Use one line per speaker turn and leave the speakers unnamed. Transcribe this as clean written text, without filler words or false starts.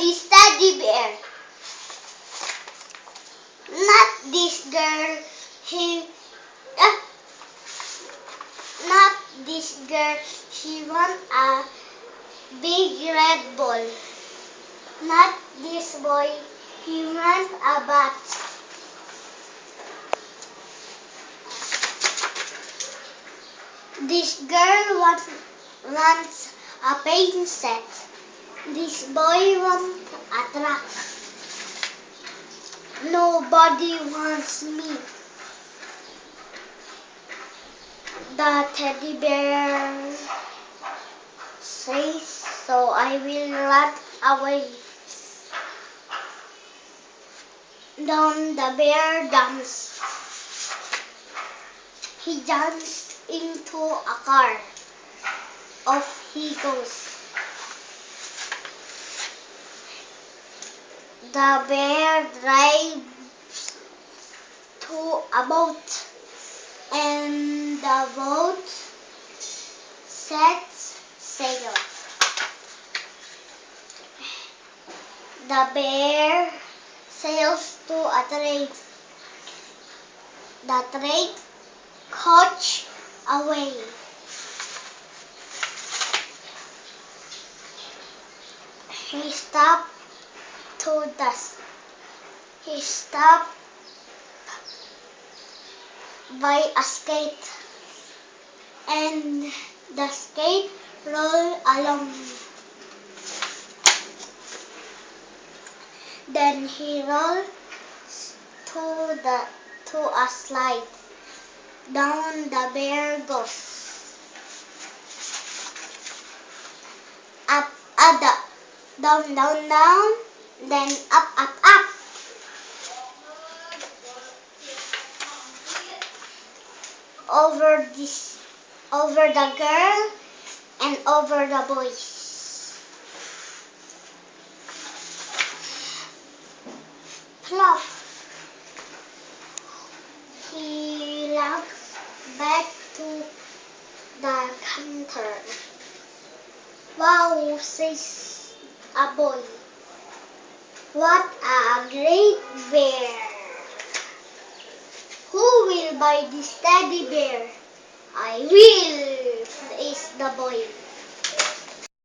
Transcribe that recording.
this teddy bear. Not this girl. Not this girl. She wants a big red ball. Not this boy. He wants a bat. This girl wants a paint set. This boy wants a truck. Nobody wants me. The teddy bear says, so I will run away. Down the bear jumps. He jumps into a car. Off he goes. The bear drives to a boat, and the boat sets sail. The bear sails to a train. The train coach away. He stopped by a skate, and the skate rolled along. Then he rolled to a slide. Down the bear goes. Up, down, down, then up. Over the girl and over the boys. Plop. He walks back to the counter. Wow, says a boy. What a great bear. Who will buy this teddy bear? I will, says the boy.